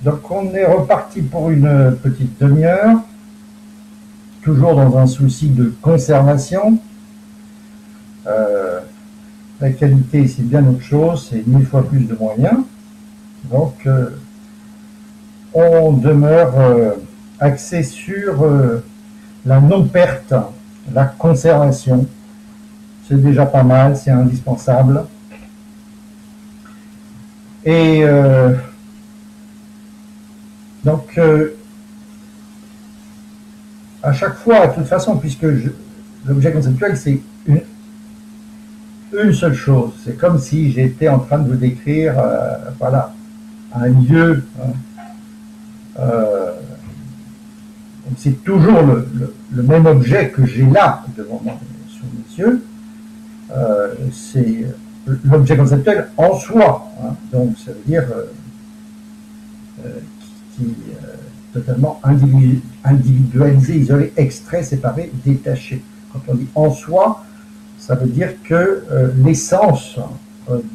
Donc on est reparti pour une petite demi-heure, toujours dans un souci de conservation. Euh, la qualité, c'est bien autre chose, c'est 1000 fois plus de moyens. Donc on demeure axé sur la non-perte, la conservation. C'est déjà pas mal, c'est indispensable. Et donc à chaque fois, de toute façon, puisque l'objet conceptuel, c'est une seule chose. C'est comme si j'étais en train de vous décrire, voilà, un lieu. Donc c'est toujours le même objet que j'ai là, devant moi, sous mes yeux. C'est l'objet conceptuel en soi. Hein. Donc ça veut dire qui totalement individualisé, isolé, extrait, séparé, détaché. Quand on dit en soi, ça veut dire que l'essence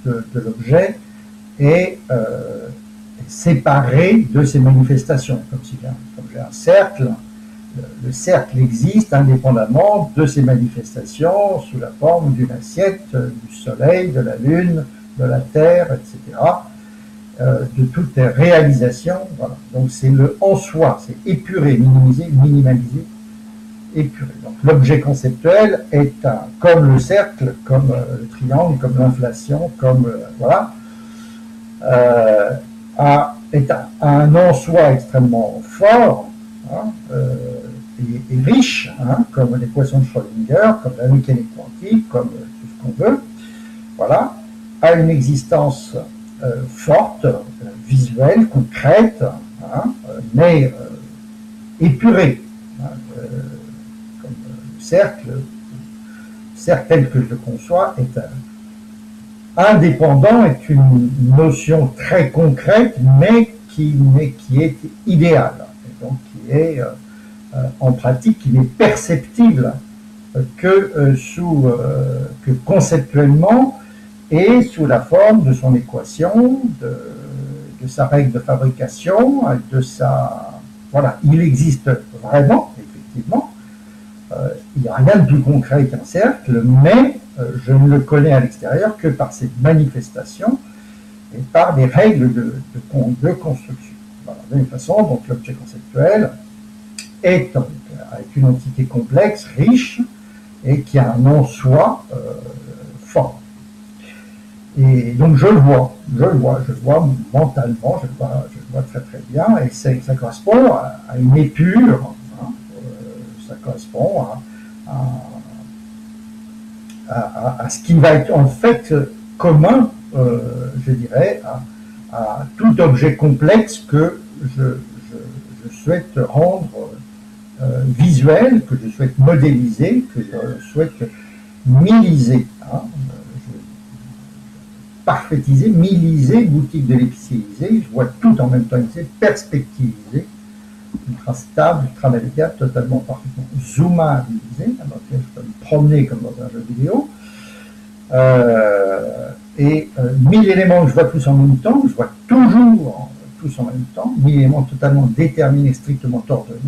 de l'objet est séparée de ses manifestations. Comme si j'ai un cercle, le cercle existe indépendamment de ses manifestations sous la forme d'une assiette, du soleil, de la lune, de la terre, etc. De toutes les réalisations. Voilà. Donc c'est le en soi, c'est épuré, minimisé, minimalisé, épuré. Donc l'objet conceptuel est comme le cercle, comme le triangle, comme l'inflation, comme voilà, est un en soi extrêmement fort, hein, et riche, hein, comme les poissons de Schrödinger, comme la mécanique quantique, comme tout ce qu'on veut. Voilà, a une existence forte, visuelle, concrète, hein, mais épurée. Hein, comme le cercle tel que je le conçois, est indépendant, est une notion très concrète, mais qui est idéale, et donc qui est en pratique, qui n'est perceptible que conceptuellement, et sous la forme de son équation, de sa règle de fabrication, de sa... Voilà, il existe vraiment, effectivement. Il n'y a rien de plus concret qu'un cercle, mais je ne le connais à l'extérieur que par ses manifestations et par des règles de construction. Voilà, de la même façon, donc l'objet conceptuel est avec une entité complexe, riche, et qui a un en-soi fort. Et donc je le vois mentalement, je le vois très très bien, et ça correspond à une épure, hein, ça correspond à ce qui va être en fait commun, je dirais, à tout objet complexe que je souhaite rendre visuel, que je souhaite modéliser, que je souhaite miliser. Hein. Parfaitiser, miliser, boutique de l'épicéisé, je vois tout en même temps, perspectivisé, ultra stable, ultra navigable, totalement parfaitement zoomabilisé, dans lequel je peux me promener comme dans un jeu vidéo. Et 1000 éléments que je vois tous en même temps, je vois toujours tous en même temps, 1000 éléments totalement déterminés, strictement ordonnés,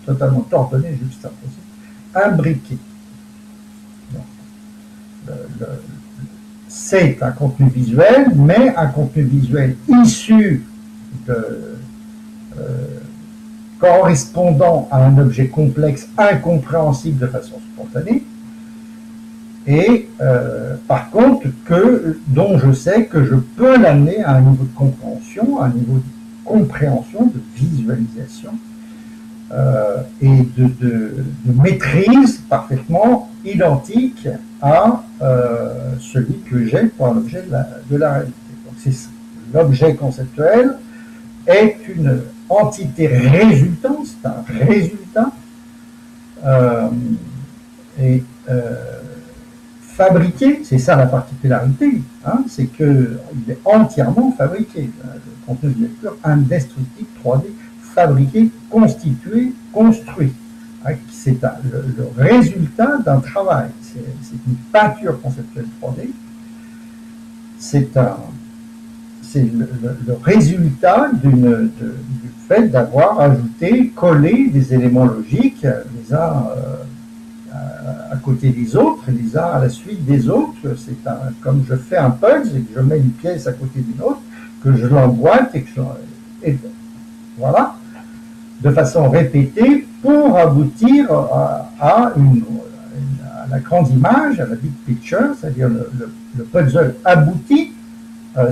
totalement ordonnés, juxtaposés, imbriqués. C'est un contenu visuel, mais un contenu visuel issu correspondant à un objet complexe, incompréhensible de façon spontanée, et par contre dont je sais que je peux l'amener à un niveau de compréhension, à un niveau de compréhension, de visualisation, et de maîtrise parfaitement identique à celui que j'ai pour un objet de la réalité. Donc l'objet conceptuel est une entité résultante, c'est un résultat, et fabriqué, c'est ça la particularité, hein, c'est qu'il est entièrement fabriqué. Le contenu de lecture indestructible 3D, fabriqué, constitué, construit. Hein, c'est le résultat d'un travail. C'est une peinture conceptuelle 3D. c'est le résultat du fait d'avoir ajouté, collé des éléments logiques les uns à côté des autres, les uns à la suite des autres. C'est comme je fais un puzzle et que je mets une pièce à côté d'une autre, que je l'emboîte et voilà, de façon répétée pour aboutir à la grande image, à la big picture, c'est-à-dire le puzzle abouti,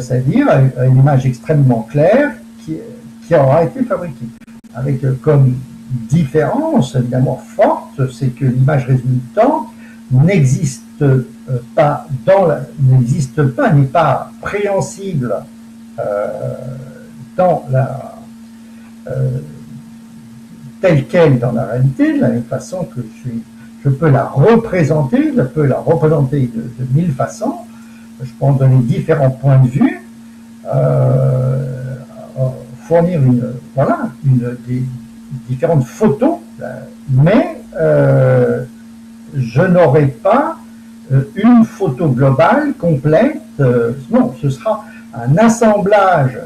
c'est-à-dire à une image extrêmement claire qui aura été fabriquée. Avec comme différence évidemment forte, c'est que l'image résultante n'existe pas, n'est pas préhensible dans telle qu'elle dans la réalité, de la même façon que je peux la représenter, de mille façons. Je peux en donner différents points de vue, fournir des différentes photos, mais je n'aurai pas une photo globale complète. Non, ce sera un assemblage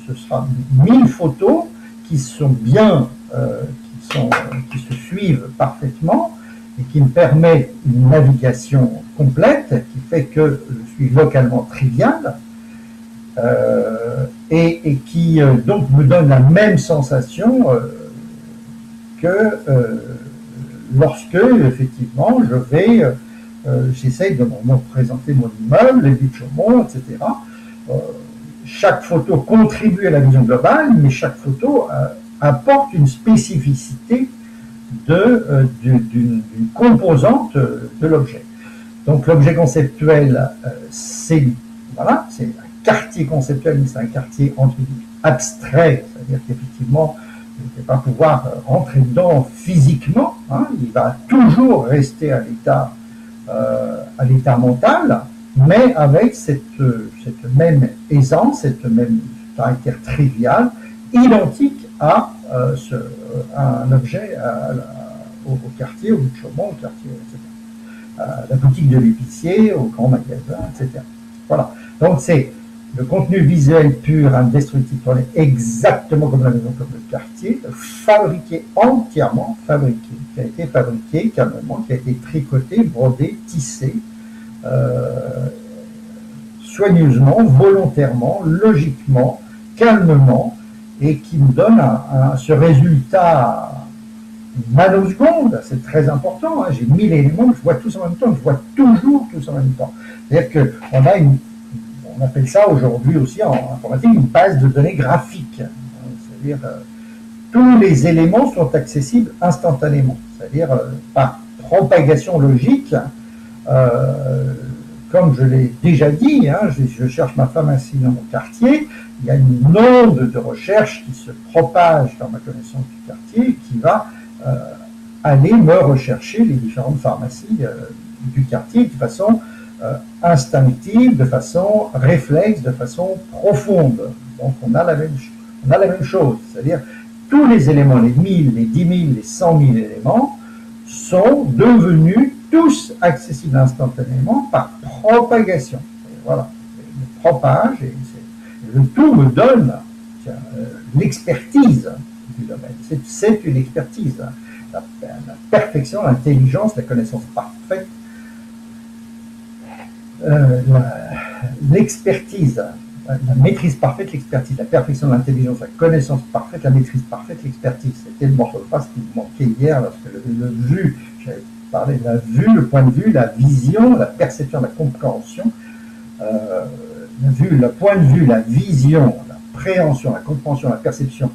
ce sera 1000 photos qui sont bien, qui se suivent parfaitement et qui me permettent une navigation complète qui fait que je suis localement trivial et qui donc me donne la même sensation que lorsque effectivement j'essaye de me représenter mon immeuble, les buts de Chaumont, etc. Chaque photo contribue à la vision globale, mais chaque photo apporte une spécificité d'une composante de l'objet. Donc l'objet conceptuel, c'est un quartier conceptuel, mais c'est un quartier entre guillemets abstrait, c'est-à-dire qu'effectivement, je ne vais pas pouvoir rentrer dedans physiquement, hein, il va toujours rester à l'état mental, mais avec cette même aisance, cette même caractère trivial, identique à un objet au quartier, au bout de Chaumont, au quartier, etc. À la boutique de l'épicier, au grand magasin, etc. Voilà. Donc c'est le contenu visuel pur, indestructible, exactement comme la maison, comme le quartier, fabriqué entièrement, qui a été fabriqué calmement, qui a été tricoté, brodé, tissé, soigneusement, volontairement, logiquement, calmement, et qui me donne ce résultat nanoseconde. C'est très important, hein. J'ai 1000 éléments, je vois tous en même temps, je vois toujours tous en même temps. C'est-à-dire qu'on a on appelle ça aujourd'hui aussi en informatique une base de données graphique. C'est-à-dire tous les éléments sont accessibles instantanément, c'est-à-dire par propagation logique. Comme je l'ai déjà dit, hein, je cherche ma femme ainsi dans mon quartier, il y a une onde de recherche qui se propage dans ma connaissance du quartier qui va aller me rechercher les différentes pharmacies du quartier de façon instinctive, de façon réflexe, de façon profonde. Donc on a la même chose, c'est-à-dire tous les éléments, les 1000, les 10 000, les 100 000 éléments sont devenus tous accessibles instantanément par propagation. Et voilà, je propage et le tout me donne l'expertise du domaine. C'est une expertise, la perfection, l'intelligence, la connaissance parfaite, l'expertise, la maîtrise parfaite, l'expertise, la perfection, l'intelligence, la connaissance parfaite, la maîtrise parfaite, l'expertise. C'était le morceau de phrase qui me manquait hier lorsque le vu, j'avais parlé de la vue, le point de vue, la vision, la perception, la compréhension, le point de vue, la vision, la préhension, la compréhension, la perception,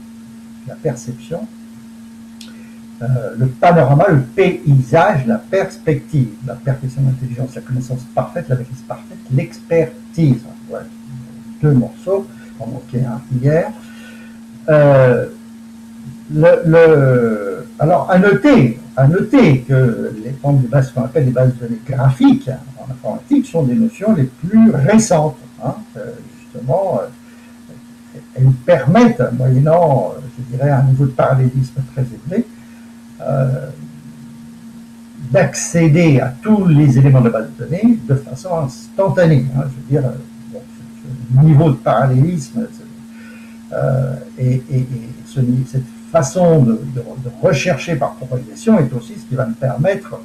le panorama, le paysage, la perspective, la perfection de l'intelligence, la connaissance parfaite, la maîtrise parfaite, l'expertise. Ouais, 2 morceaux, on manquait un hier. Alors, à noter que les formes de base, ce qu'on appelle les bases de données graphiques en informatique, sont des notions les plus récentes. Hein, justement, elles permettent, moyennant, je dirais, un niveau de parallélisme très élevé, d'accéder à tous les éléments de base de données de façon instantanée. Hein, je veux dire, niveau de parallélisme cette façon de rechercher par propagation est aussi ce qui va me permettre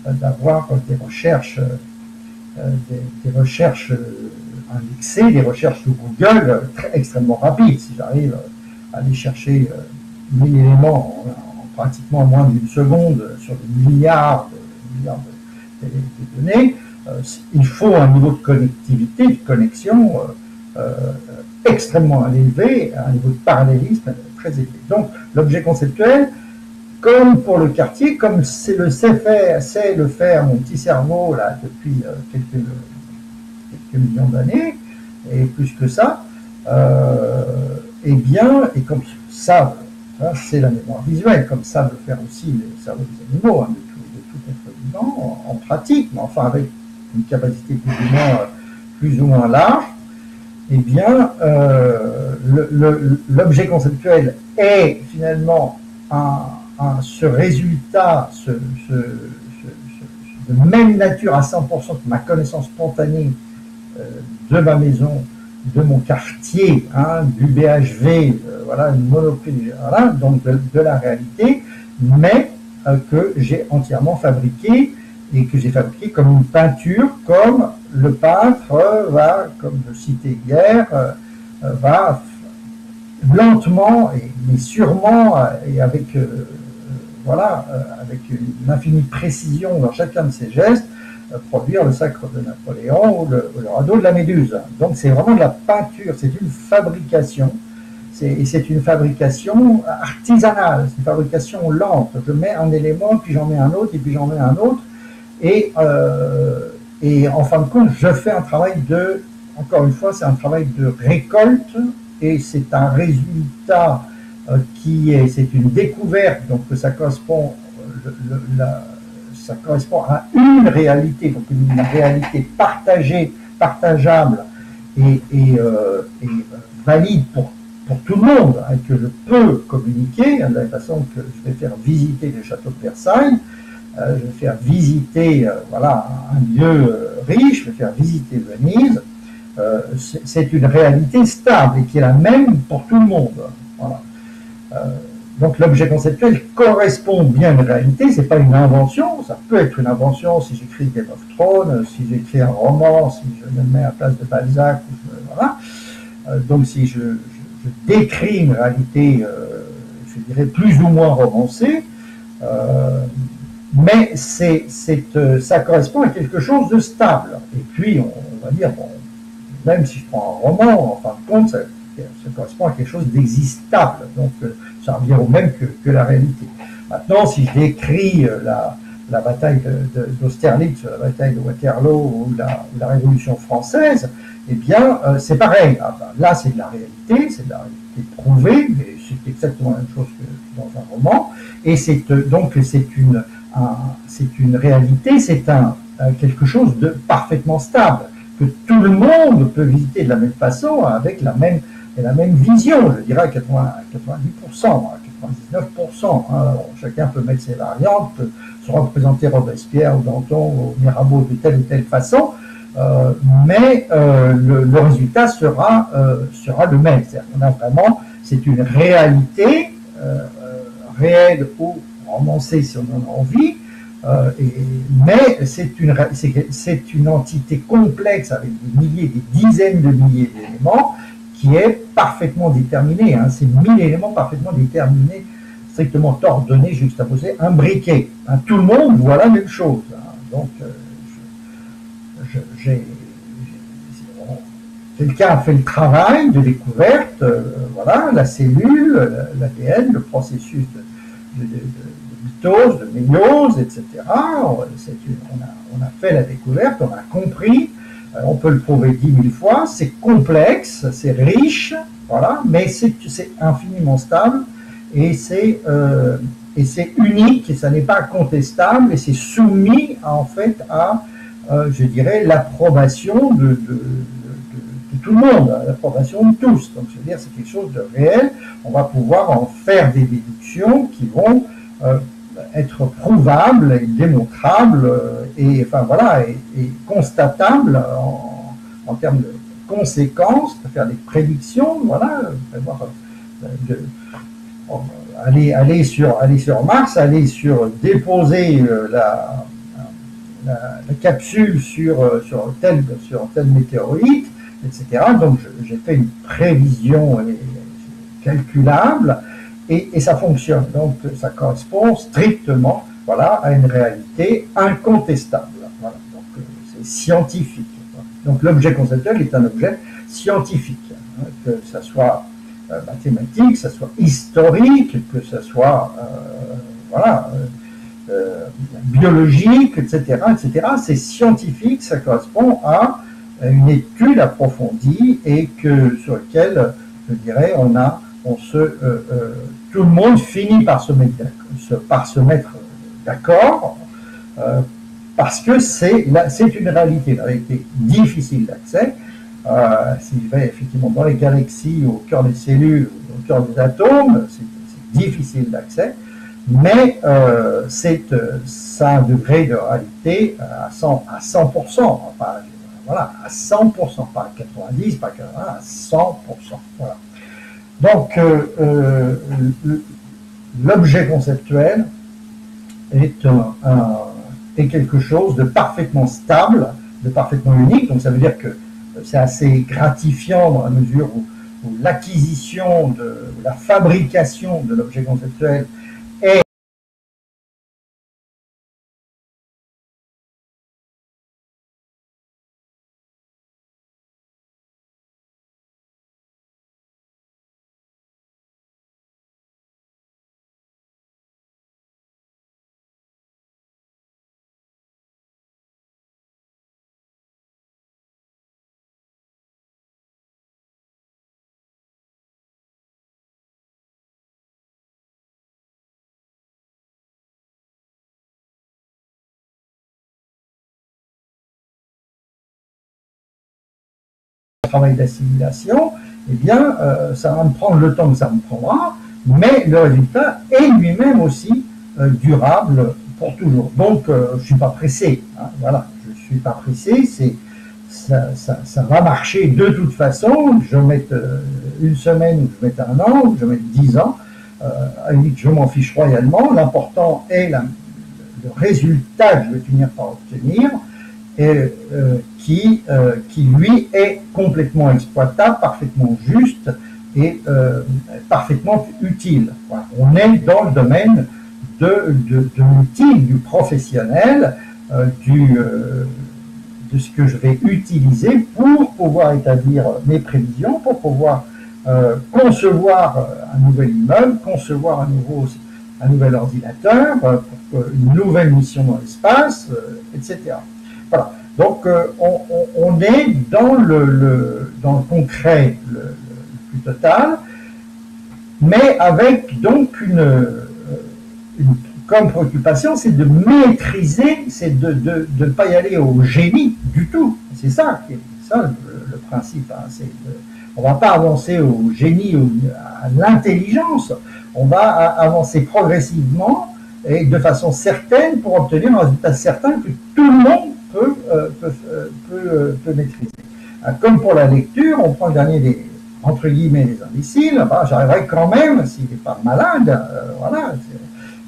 d'avoir des recherches indexées, des recherches sur Google extrêmement rapides. Si j'arrive à aller chercher 1000 éléments en pratiquement moins d'une seconde sur des milliards de données, il faut un niveau de connectivité, de connexion extrêmement élevé, un niveau de parallélisme très élevé. Donc l'objet conceptuel, comme pour le quartier, comme c'est le faire mon petit cerveau là depuis quelques millions d'années, et plus que ça, et bien, et comme savent, c'est la mémoire visuelle, comme savent le faire aussi les cerveaux des animaux, de tout être vivant, en pratique, mais enfin avec une capacité plus ou moins large, eh bien, l'objet conceptuel est finalement ce résultat, de même nature à 100% que ma connaissance spontanée de ma maison, de mon quartier, du BHV, voilà, une monopole, voilà, donc de la réalité, mais que j'ai entièrement fabriqué et que j'ai fabriqué comme une peinture, comme le peintre va, comme je citais hier, va lentement mais sûrement et avec avec une infinie précision dans chacun de ses gestes, produire le sacre de Napoléon ou le radeau de la Méduse. Donc c'est vraiment de la peinture, c'est une fabrication, et c'est une fabrication artisanale, c'est une fabrication lente. Je mets un élément, puis j'en mets un autre, et puis j'en mets un autre, et en fin de compte, je fais un travail encore une fois, c'est un travail de récolte, et c'est un résultat c'est une découverte, donc ça correspond à une réalité, donc une réalité partagée, partageable et valide pour tout le monde, que je peux communiquer, de la façon que je vais faire visiter le château de Versailles, je vais faire visiter un lieu riche, je vais faire visiter Venise. C'est une réalité stable et qui est la même pour tout le monde. Voilà. Donc l'objet conceptuel correspond bien à une réalité, c'est pas une invention, ça peut être une invention si j'écris Game of Thrones, si j'écris un roman, si je me mets à la place de Balzac, voilà. Donc si je décris une réalité, je dirais plus ou moins romancée, mais ça correspond à quelque chose de stable. Et puis on va dire, bon, même si je prends un roman, en fin de compte, ça correspond à quelque chose d'existable. Donc ça revient au même que la réalité. Maintenant, si je décris la bataille d'Austerlitz, la bataille de Waterloo ou la Révolution française, eh bien, c'est pareil. Là, c'est de la réalité, c'est de la réalité prouvée, mais c'est exactement la même chose que dans un roman. Et donc c'est une réalité, c'est quelque chose de parfaitement stable, que tout le monde peut visiter de la même façon, avec la même vision, je dirais à 90%, à 99%. Chacun peut mettre ses variantes, peut se représenter Robespierre ou Danton ou Mirabeau de telle ou telle façon, mais le résultat sera le même. C'est une réalité réelle ou romancée si on en a envie, mais c'est une entité complexe avec des milliers, des dizaines de milliers d'éléments qui est parfaitement déterminé. Ces 1000 éléments parfaitement déterminés, strictement ordonnés, juxtaposés, imbriqués. Tout le monde voit la même chose. Donc, quelqu'un a fait le travail de découverte, la cellule, l'ADN, le processus de mitose, de méiose, etc. On a fait la découverte, on a compris. On peut le prouver 10 000 fois, c'est complexe, c'est riche, voilà, mais c'est infiniment stable et c'est unique et ça n'est pas contestable et c'est soumis en fait à, je dirais, l'approbation de tout le monde, l'approbation de tous. Donc, je veux dire, c'est quelque chose de réel. On va pouvoir en faire des déductions qui vont être prouvable et démontrable et constatable en termes conséquences, de faire des prédictions, voilà, prévoir, de, aller sur Mars, déposer la capsule sur tel météorite, etc. Donc j'ai fait une prévision calculable et ça fonctionne. Donc ça correspond strictement, voilà, à une réalité incontestable. Voilà. Donc c'est scientifique. Donc l'objet conceptuel est un objet scientifique, hein, que ça soit mathématique, que ça soit historique, que ça soit voilà, biologique, etc., etc. C'est scientifique, ça correspond à une étude approfondie et sur laquelle, je dirais, tout le monde finit par se mettre d'accord, parce que c'est une réalité difficile d'accès. S'il va effectivement dans les galaxies, au cœur des cellules, au cœur des atomes, c'est difficile d'accès, mais ça a un degré de réalité à 100%, enfin, voilà, à 100%, pas à 90, pas à 80, à 100%. Voilà. Donc, l'objet conceptuel est quelque chose de parfaitement stable, de parfaitement unique, donc ça veut dire que c'est assez gratifiant dans la mesure où l'acquisition, la fabrication de l'objet conceptuel est un travail d'assimilation, eh bien, ça va me prendre le temps que ça me prendra, mais le résultat est lui-même aussi durable pour toujours. Donc, je ne suis pas pressé. Hein, voilà, je ne suis pas pressé. Ça va marcher de toute façon. Je mette une semaine, ou je mette un an, ou je mette 10 ans. Je m'en fiche royalement. L'important est le résultat que je vais finir par obtenir, et qui lui est complètement exploitable, parfaitement juste et parfaitement utile. Voilà. On est dans le domaine de l'utile, du professionnel, de ce que je vais utiliser pour pouvoir établir mes prévisions, pour pouvoir concevoir un nouvel immeuble, concevoir un nouvel ordinateur, une nouvelle mission dans l'espace, etc. Voilà. Donc on est dans le concret le plus total, mais avec donc comme préoccupation, c'est de maîtriser, c'est de ne pas y aller au génie du tout. C'est ça le principe. Hein. On ne va pas avancer au génie ou à l'intelligence, on va avancer progressivement et de façon certaine pour obtenir un résultat certain que tout le monde peut maîtriser. Comme pour la lecture, on prend le dernier entre guillemets des imbéciles, ben, j'arriverai quand même, s'il n'est pas malade, voilà, eh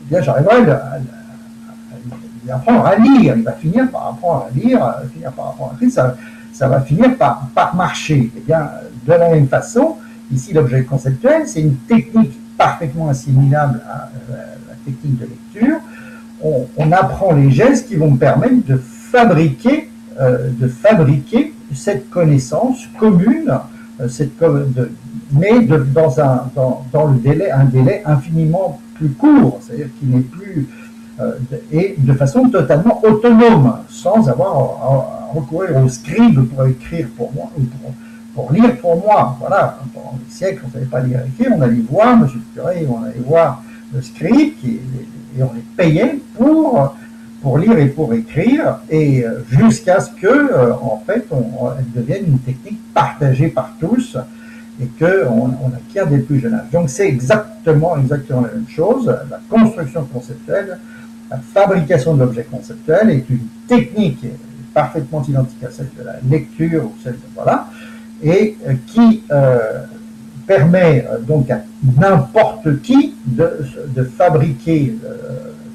bien j'arriverai à apprendre à lire, il va finir par apprendre à lire, ça va finir par marcher. Eh bien, de la même façon, ici l'objet conceptuel, c'est une technique parfaitement assimilable à la technique de lecture. On apprend les gestes qui vont me permettre de fabriquer cette connaissance commune, mais dans un délai infiniment plus court, c'est-à-dire qu'il n'est plus et de façon totalement autonome, sans avoir à recourir au scribe pour écrire pour moi ou pour lire pour moi. Voilà, pendant des siècles, on ne savait pas lire et écrire, on allait voir M. le curé, on allait voir le scribe et on les payait pour lire et pour écrire, et jusqu'à ce que, en fait, elle devienne une technique partagée par tous et qu'on acquiert dès le plus jeune âge. Donc c'est exactement la même chose. La construction conceptuelle, la fabrication de l'objet conceptuel est une technique parfaitement identique à celle de la lecture ou celle de voilà. et qui permet donc à n'importe qui de fabriquer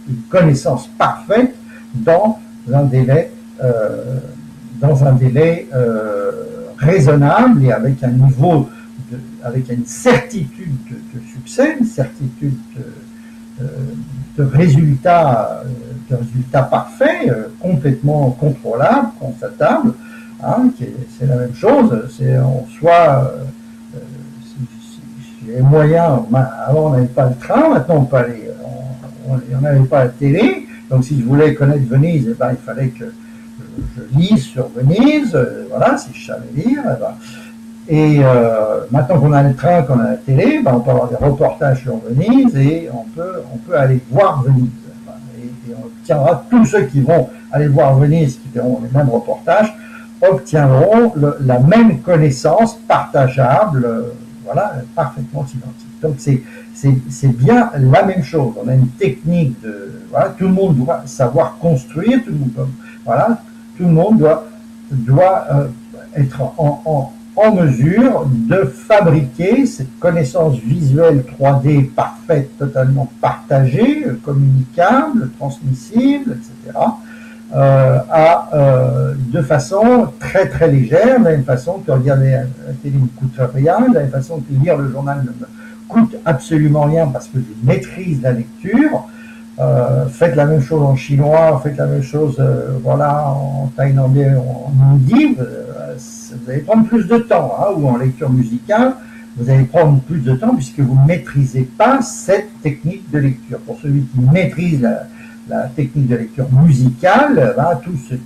une connaissance parfaite dans un délai raisonnable et avec un niveau, avec une certitude de succès, une certitude de résultats parfaits, complètement contrôlables, constatables. Hein, c'est la même chose. C'est en soi, si les moyens, avant on n'avait pas le train, maintenant on peut aller, on n'avait pas la télé. Donc si je voulais connaître Venise, eh ben, il fallait que je lise sur Venise, voilà, si je savais lire. Et maintenant qu'on a le train, qu'on a la télé, ben, on peut avoir des reportages sur Venise et on peut aller voir Venise. Et on obtiendra, tous ceux qui vont aller voir Venise, qui verront les mêmes reportages, obtiendront la même connaissance partageable, voilà, parfaitement identique. Donc c'est bien la même chose. On a une technique voilà, tout le monde doit savoir construire, tout le monde doit être en mesure de fabriquer cette connaissance visuelle 3D parfaite, totalement partagée, communicable, transmissible, etc., de façon très très légère, de la même façon que regarder la télé ne coûte rien, de la même façon que lire le journal ne me coûte absolument rien parce que je maîtrise la lecture. Faites la même chose en chinois, faites la même chose voilà, en thaïlandais, en hindi, vous allez prendre plus de temps, hein, ou en lecture musicale, vous allez prendre plus de temps puisque vous ne maîtrisez pas cette technique de lecture. Pour celui qui maîtrise la technique de lecture musicale, là, tout est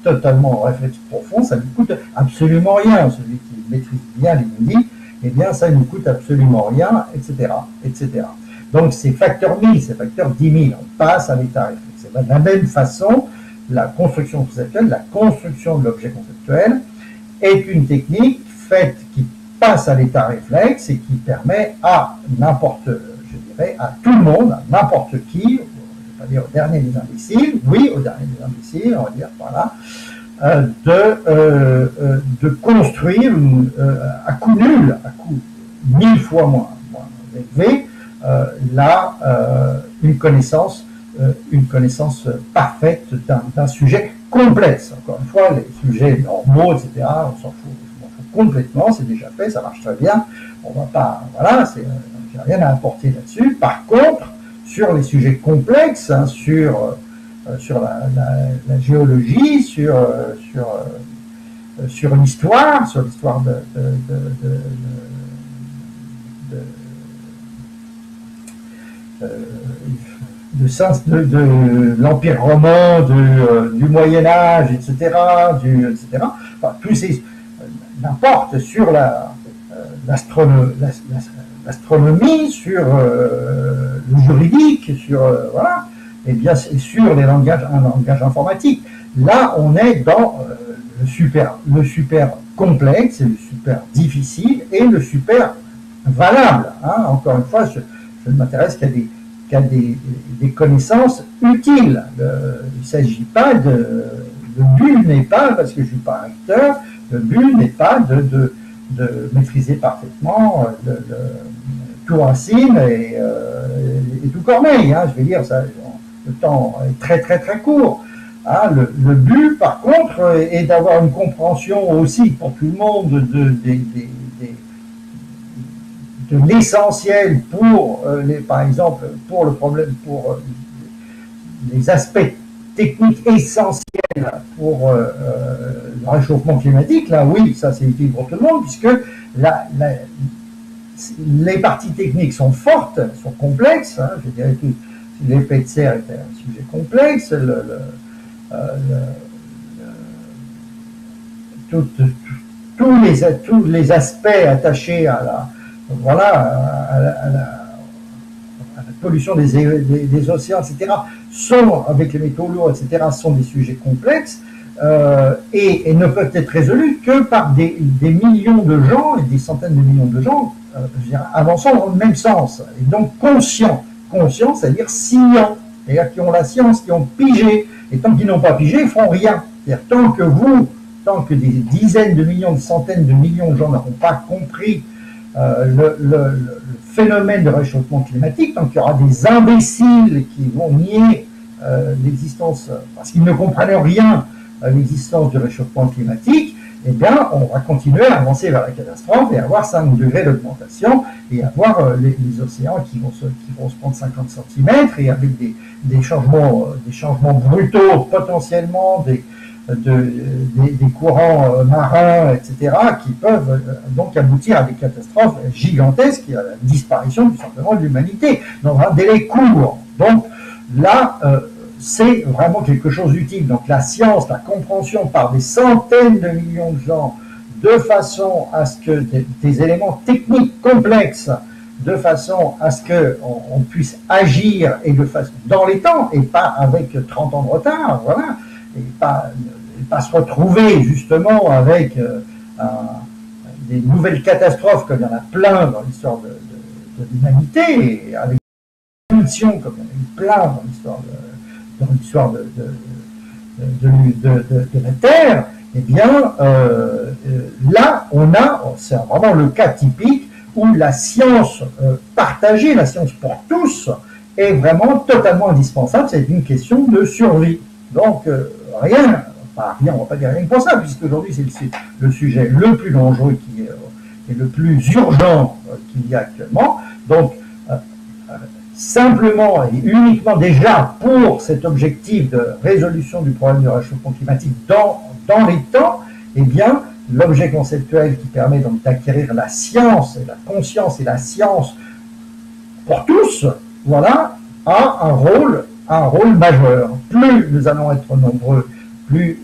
totalement en réflexe profond, ça ne coûte absolument rien. Celui qui maîtrise bien les hindi, eh bien ça ne coûte absolument rien, etc., etc. Donc c'est facteur 1000, c'est facteur 10 000, on passe à l'état réflexe. De la même façon, la construction conceptuelle, la construction de l'objet conceptuel est une technique faite qui passe à l'état réflexe et qui permet à n'importe, je dirais, à tout le monde, à n'importe qui, je ne vais pas dire au dernier des imbéciles, oui, au dernier des imbéciles, on va dire, voilà, de construire à coût nul, à coût 1000 fois moins élevé, une connaissance parfaite d'un sujet complexe. Encore une fois, les sujets normaux, etc., on s'en fout complètement, c'est déjà fait, ça marche très bien, on va pas, voilà, j'ai rien à apporter là-dessus. Par contre, sur les sujets complexes, hein, sur la géologie, sur l'histoire, de l'Empire romain, du Moyen-Âge, etc., enfin, tous ces, n'importe, sur l'astronomie, sur le juridique, sur, voilà, et bien sur un langage informatique. Là, on est dans le super complexe, et le super difficile, et le super valable. Hein. Encore une fois, je ne m'intéresse qu'à des connaissances utiles. Il ne s'agit pas le but n'est pas, parce que je ne suis pas un acteur, le but n'est pas de maîtriser parfaitement tout Racine et tout Corneille. Hein, je vais dire, ça, le temps est très très très court. Hein, le but, par contre, est d'avoir une compréhension aussi pour tout le monde de l'essentiel pour par exemple, pour le problème, pour les aspects techniques essentiels pour le réchauffement climatique. Là, oui, ça c'est utile pour tout le monde, puisque les parties techniques sont fortes, sont complexes. Hein, je dirais que l'effet de serre est un sujet complexe. Tous les aspects attachés à la pollution des océans, etc., sont, avec les métaux lourds, etc., sont des sujets complexes et ne peuvent être résolus que par des millions de gens et des centaines de millions de gens avançant dans le même sens. Et donc conscients, c'est-à-dire scients, c'est-à-dire qui ont la science, qui ont pigé, et tant qu'ils n'ont pas pigé, ils ne feront rien. C'est-à-dire tant que vous tant que des dizaines de millions, des centaines de millions de gens n'auront pas compris le phénomène de réchauffement climatique, tant qu'il y aura des imbéciles qui vont nier l'existence, parce qu'ils ne comprennent rien à l'existence du réchauffement climatique, eh bien, on va continuer à avancer vers la catastrophe et avoir 5 degrés d'augmentation et avoir les océans qui vont se prendre 50 cm et avec des changements brutaux potentiellement, des courants marins, etc., qui peuvent donc aboutir à des catastrophes gigantesques et à la disparition tout simplement de l'humanité dans un délai court. Donc là, c'est vraiment quelque chose d'utile. Donc la science, la compréhension par des centaines de millions de gens, de façon à ce que des éléments techniques complexes, de façon à ce qu'on puisse agir et de façon dans les temps et pas avec 30 ans de retard, voilà, et pas se retrouver justement avec des nouvelles catastrophes comme il y en a plein dans l'histoire de l'humanité, et avec des pulsions comme il y en a eu plein dans l'histoire de la Terre. Eh bien, là, c'est vraiment le cas typique où la science partagée, la science pour tous, est vraiment totalement indispensable. C'est une question de survie. Donc, rien, on ne va pas dire rien pour ça, puisque aujourd'hui, c'est le sujet le plus dangereux et le plus urgent qu'il y a actuellement. Donc, simplement et uniquement déjà pour cet objectif de résolution du problème du réchauffement climatique dans les temps, eh bien, l'objet conceptuel qui permet donc d'acquérir la science et la conscience et la science pour tous, voilà, a un rôle majeur. Plus nous allons être nombreux, plus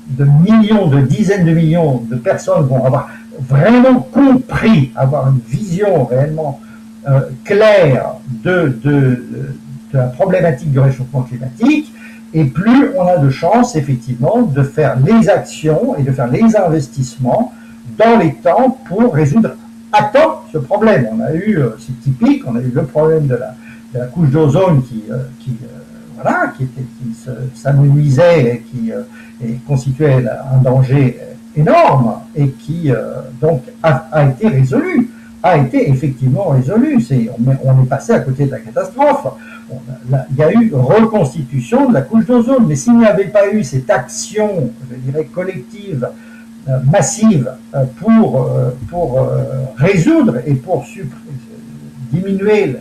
de millions, de dizaines de millions de personnes vont avoir vraiment compris, avoir une vision réellement claire de la problématique du réchauffement climatique, et plus on a de chances effectivement de faire les actions et de faire les investissements dans les temps pour résoudre à temps ce problème. On a eu, c'est typique, on a eu le problème de la couche d'ozone qui s'amenuisait et constituait un danger énorme et qui donc a été résolu. A été effectivement résolu. On est passé à côté de la catastrophe. Il y a eu reconstitution de la couche d'ozone, mais s'il n'y avait pas eu cette action, je dirais, collective, massive, pour résoudre et pour diminuer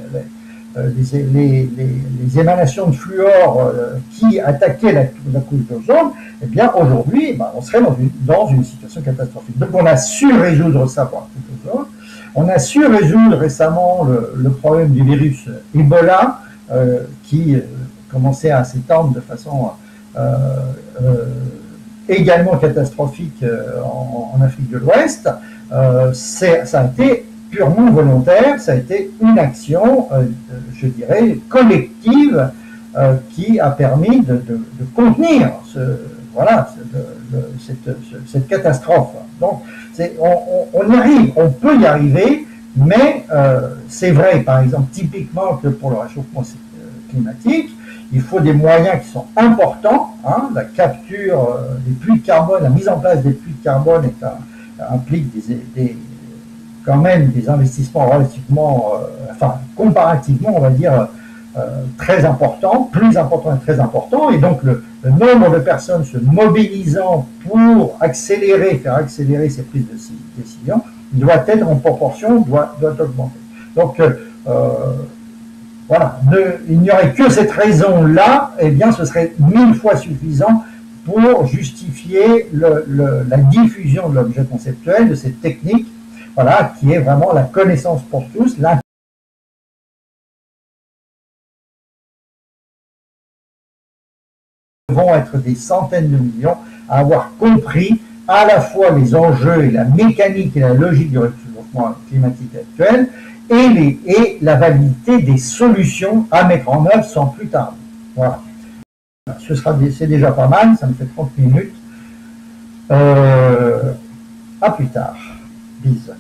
les émanations de fluor qui attaquaient la couche d'ozone, eh bien aujourd'hui, on serait dans une situation catastrophique. Donc on a su résoudre ça pour la couche d'ozone. On a su résoudre récemment le problème du virus Ebola qui commençait à s'étendre de façon également catastrophique en Afrique de l'Ouest. Ça a été purement volontaire, ça a été une action, je dirais, collective qui a permis de contenir cette catastrophe. Donc, on y arrive, on peut y arriver, mais c'est vrai, par exemple, typiquement que pour le réchauffement climatique, il faut des moyens qui sont importants. La capture des puits de carbone, la mise en place des puits de carbone implique quand même des investissements relativement, comparativement, on va dire, très importants, plus importants et très importants, et donc le nombre de personnes se mobilisant pour faire accélérer ces prises de décision doit être en proportion, doit augmenter. Donc, voilà, il n'y aurait que cette raison-là, eh bien, ce serait 1000 fois suffisant pour justifier la diffusion de l'objet conceptuel, de cette technique, voilà, qui est vraiment la connaissance pour tous, vont être des centaines de millions à avoir compris à la fois les enjeux et la mécanique et la logique du réchauffement climatique actuel et la validité des solutions à mettre en œuvre sans plus tarder. Voilà. C'est déjà pas mal, ça me fait 30 minutes. À plus tard. Bisous.